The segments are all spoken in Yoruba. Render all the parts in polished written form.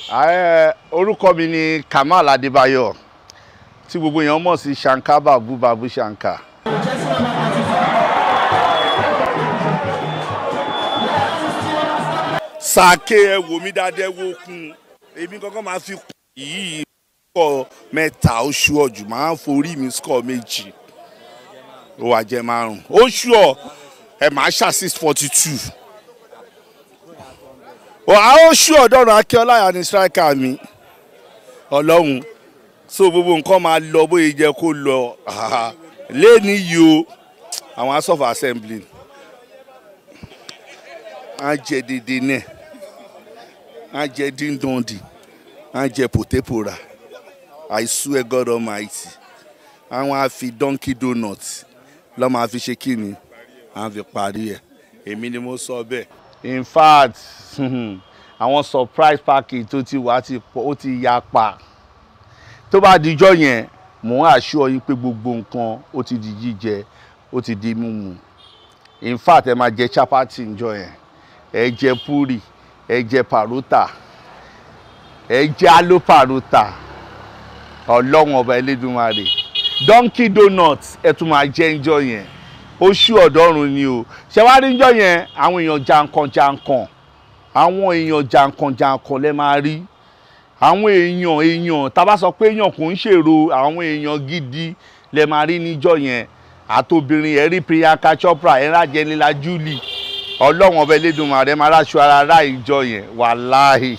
Orúkọ mi ni Kamal Adébáyọ̀ tí gbogbo èèyàn mọ̀ sí Shankar Babu Shankar. Sake ẹ wò mí dáadáa wo kun èmi kankan máa fi kún yìí kọ mẹ́ta oṣù ọjù máa ń forí mi score méjì ó wá jẹ márùn oṣù ọ ẹ máa ṣá 642 àwọn oṣù ọ̀dọ́rùn Akíọ́lá yà ní striker mi Ọlọ́run so gbogbo nǹkan máa lọ bóyá jẹ́ kó lọ lẹ́ni yìí o àwọn House of Assembly á jẹ dédé náà á jẹ díndọ̀ndì á jẹ pòtépòrà I swear God Almighty àwọn á fi donkey donut lọ́ máa fi ṣe kí ni á fi parí ẹ̀ èmi ni mo sọ bẹ́ẹ̀. In fact àwọn surprise package tó ti wà ó ti yapa tó bá dijọ́ yẹn mò ń assure yín pé gbogbo nǹkan ó ti di jíjẹ ó ti di mímu. In fact ẹ máa jẹ chapati njọ́ yẹn ẹ jẹ puri ẹ jẹ parota ẹ jẹ alo parota Ọlọ́run ọba Elédùmarè donkey donut ẹ tún máa jẹ njọ́ yẹn oṣù ọ̀dọ́rùn ni o ṣe wá rí njọ́ yẹn àwọn èèyàn jàǹkàn lẹ máa rí àwọn èèyàn tá bá sọ pé èèyàn kò ń ṣèrò àwọn èèyàn gidi lẹ máa rí níjọ́ yẹn àtobìnrin ẹ rí Priyanka Chopra ẹ rájẹ nílá Julie Ọlọ́run ọba Elédùmarè máa ráṣọ ara rá ìjọ yẹn wàláhì.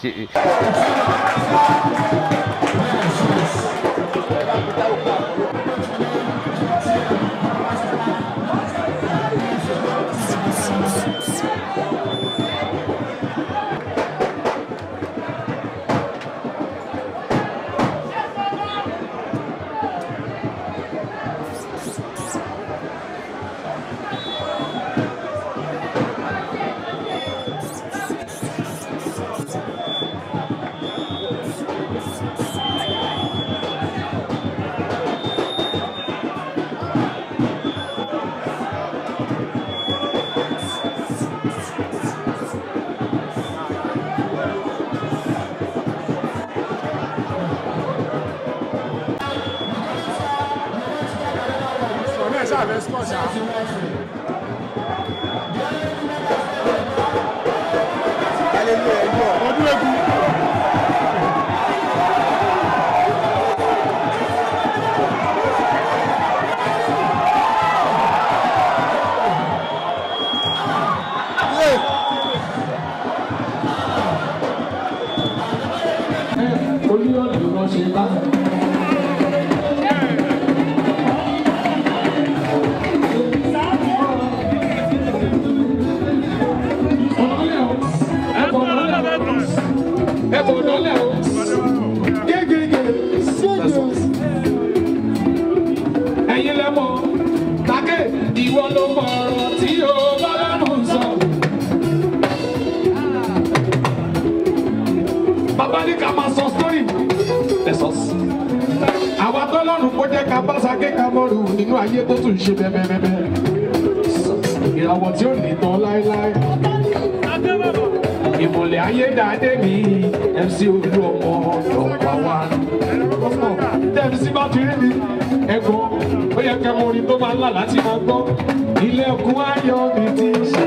Kamoru nínú ayé tó tún ṣe bẹ́ẹ̀bẹ́ẹ̀bẹ́ ìràwọ̀ tí ó ní tán láéláé ìmọ̀lẹ̀ ayé dáadé mi MC Olú ọmọ ọ̀pá wa tẹ́mísí bá fi rí mi ẹ̀gbọ́n ó yẹ kẹ́ orin tó máa ń là láti máa gbọ́ ilẹ̀kùn ayọ̀ mi ti ṣe.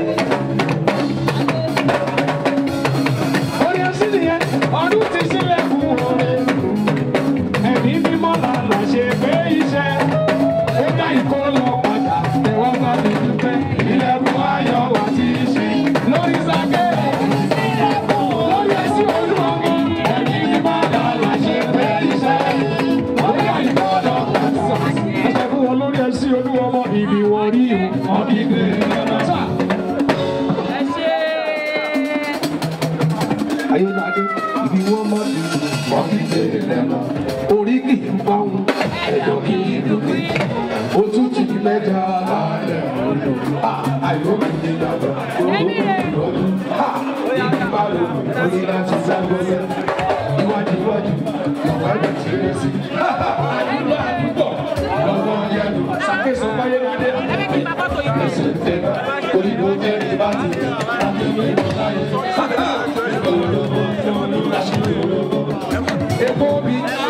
orin ẹ̀sìn nìyẹn ọdún ti ṣílẹ̀kùn orin ẹ̀mí mímọ́ làlà ṣe pé iṣẹ́. Thank you. Bobby.